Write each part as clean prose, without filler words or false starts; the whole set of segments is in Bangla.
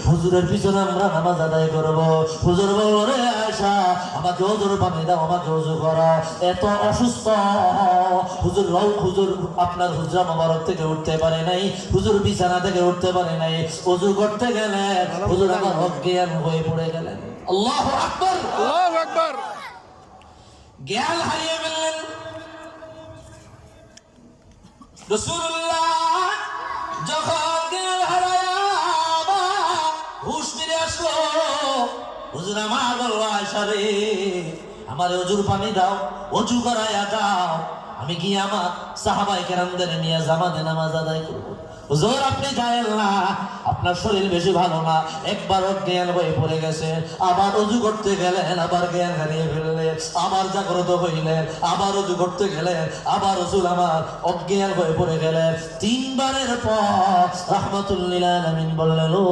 হুজুরের পিছনে আমরা নামাজ আদায় করব। হুজুর বলল, রে আয়েশা, আমাকে ওজুর পানি দাও, আমাকে ওযু করা। এত অসুস্থ হুজুর আপনার হুজরা মোবারক থেকে উঠতে পারে নাই, হুজুর বিছানা থেকে উঠতে পারে নাই। ওযু করতে গেলেন, হুজুর আমার অজ্ঞান হয়ে পড়ে গেলেন। আল্লাহু আকবার, আল্লাহু আকবার। জ্ঞান হারিয়ে ফেললেন। রাসূলুল্লাহ যখন জ্ঞান হারায়া হুশ ফিরে আসলো, হুজুর আমার বলল, আয়েশা রে, আমার ওযুর পানি দাও, ওযু করায়া দাও, আমি গিয়ে আমার সাহাবায়ে কেরামদের নিয়ে জামাতে নামাজ আদায় করব। হুজুর আপনি যায়েন না, আপনার শরীর বেশি ভালো না। একবার অজ্ঞান হয়ে পড়ে গেছে, আবার ওযু করতে গেলেন, আবার জ্ঞান হারিয়ে ফেললেন, আবার জাগ্রত হইলেন, আবার ওযু করতে গেলেন, আবার রাসূল আমার অজ্ঞান হয়ে পড়ে গেলেন। তিনবারের পর রাহমাতুল লিল আলামিন বললেন, ও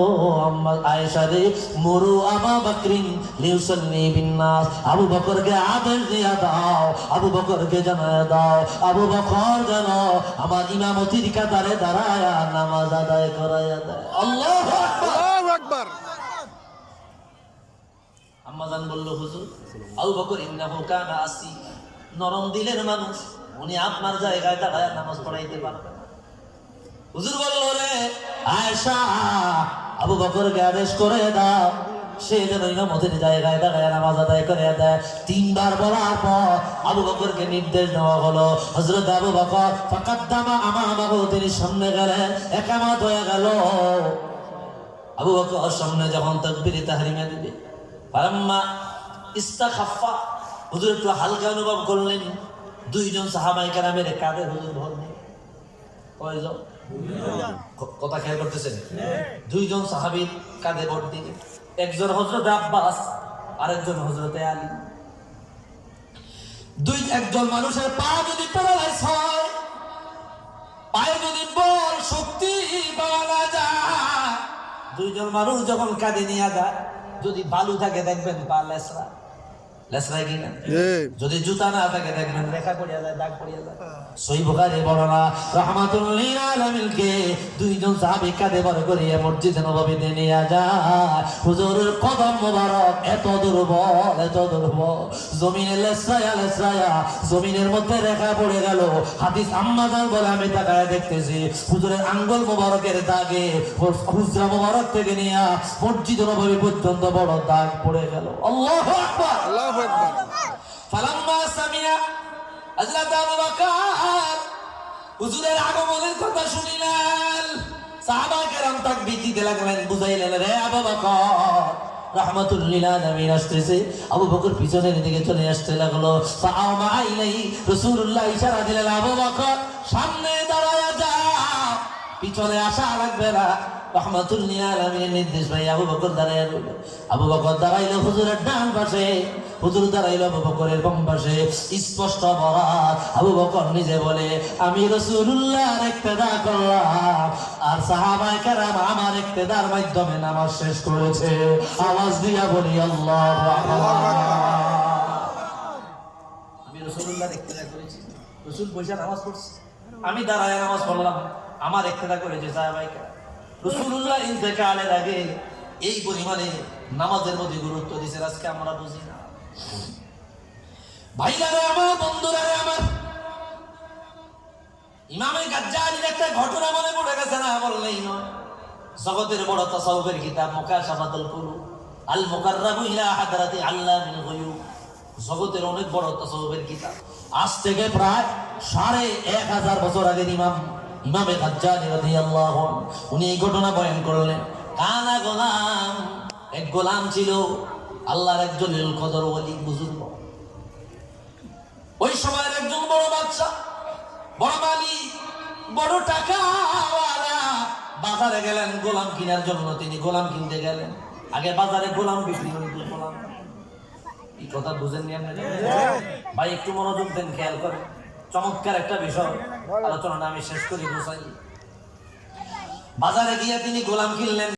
আম্মা আয়েশা রে, মুরু আবু বকরিন লিউসাল্লি বিন নাস, আবু বকরকে আদেশ দিয়া দাও, আবু বকরকে জানায়া দাও, আবু বকর যেন আমার ইমামতির কাতারে দাঁড়ায়া নামাজ আদায় করায়া দেয়। আল্লাহু আকবার, আল্লাহু আকবার। আম্মাজান বলল, হুজুর আবু বকর ইন্নাহু কানা আসি, নরম দিলের মানুষ, উনি আপনার জায়গায় দাঁড়ায় নামাজ পড়াইতে পারবে না। হুজুর বলল, রে আয়েশা, আবু বকরকে আদেশ করে দাও, সে যেন ইমামতির জায়গায় দাঁড়ায় নামাজ আদায় করে দেয়। তিনবার বলার পর আবু বকরকে নির্দেশ দেওয়া হলো। হযরত আবু বকর ফাকাদ্দামা আমামাহু, তিনি সামনে গেলেন, একামত হয়ে গেল। আবু বকর সামনে যখন তাকবীরে তাহরিমা দিবে, ফালাম্মা ইস্তাখাফা, হুজুর একটু হালকা অনুভব করলেন, দুইজন সাহাবায়ে কেরামের কাঁধে হুজুর ভর নেই। কয়জন? কথা খেয়াল করতেছেন? দুইজন সাহাবীর কাঁধে ভর দিয়ে, একজন হযরত আব্বাস, আরেকজন হযরত আলী। একজন মানুষের পা যদি প্যারালাইজ হয়, পায়ে যদি বল শক্তি পাওয়া না যায়, দুইজন মানুষ যখন কাঁধে নিয়ে যায়, যদি বালু থাকে দেখবেন পা লেসরা লেসরায় কিনা, যদি জুতা না থাকে দেখবেন রেখা পড়িয়া যায়, দাগ পড়িয়া যায়। সহিহ বুখারী বর্ণনা, রাহমাতুল লিল আলামিনকে দুইজন সাহাবী কাঁধে ভর করিয়া মসজিদে নববীতে নিয়ে যায়। হুজুরের কদম মোবারক এত দুর্বল, এত দুর্বল, জমিনে লেসরায়া লেসরায়া জমিনের মধ্যে রেখা পড়ে গেল। হাদিস আম্মাজান বলে, আমি তাকায় দেখতেছি হুজুরের আঙ্গুল মোবারকের দাগে হুজরা মোবারক থেকে নিয়ে মসজিদ নববী পর্যন্ত বড় দাগ পড়ে গেল। আল্লাহু আকবার, আল্লাহু আকবার। ফালাম্মা সামিয়া হযরত আবু বকর হুজুরের আগমনের কথা শুনিলেন, সাহাবায়ে কেরাম তাকবীর দিতে লাগলেন, বুঝাইলেন, রে আবু বকর, রাহমাতুল লিল আলামিন আসতেছে। আবু বকর পিছনের দিকে চলে আসতে লাগলো। ফাআমা ইলাই, রাসূলুল্লাহ ইশারা দিলেন, আবু বকর সামনে দাঁড়ায়া যাও, পিছনে আসা লাগবে না। রাহমাতুল লিল আলামিনের নির্দেশ ভাই আবু বকর দাঁড়ায়া রইল। আবু বকর দাঁড়াইলো হুজুরের ডান পাশে, হুজুর দাঁড়াইলো আবু বকরের বাম পাশে। স্পষ্ট বরাত, আবু বকর নিজে বলে, আমি রাসূলুল্লাহর ইক্তেদা করলাম, আর সাহাবায়ে কেরাম আমার ইক্তেদার মাধ্যমে নামাজ শেষ করেছে। আওয়াজ দিয়া বলি আল্লাহু আকবার। আমি রাসূলুল্লাহর ইক্তেদা করেছি, রাসূল বসে নামাজ পড়ছে, আমি দাঁড়ায় নামাজ পড়লাম, আমার ইক্তেদা করেছে সাহাবায়ে কেরাম। রাসূলুল্লাহ ইন্তেকালের আগে এই পরিমাণে নামাজের প্রতি গুরুত্ব দিয়েছে, আজকে আমরা বুঝি না। ভাইরারে আমার, বন্ধুরারে আমার, ইমামে গাজ্জালির একটা ঘটনা মনে পড়ে গেছে না বললেই নয়। জগতের বড় তাসাউফের কিতাব মুকাশাফাতুল কুলুব, আল মুকাররাবু ইলা হাদরাতি আল্লামিল গায়ুব, জগতের অনেক বড় তাসাউফের কিতাব। আজ থেকে প্রায় ১৫০০ বছর আগের ইমামে গাজ্জালি রাদিয়াল্লাহু আনহু উনি এই ঘটনা বয়ান করলেন। কানা গোলাম, এক গোলাম ছিল, আল্লাহর একজন লিল কদর ওলি বুজুর্গ। ওই সময়ের একজন বড় বাদশা, বড় মালিক, বড় টাকাওয়ালা বাজারে গেলেন গোলাম কেনার জন্য। তিনি গোলাম কিনতে গেলেন, আগে বাজারে গোলাম বিক্রি হইতো। গোলাম, এই কথা বুঝেননি আপনারা ভাই? একটু মনোযোগ দেন, খেয়াল করেন, চমৎকার একটা বিষয় আলোচনা আমি শেষ করি বুঝাই। বাজারে গিয়ে তিনি গোলাম কিনলেন।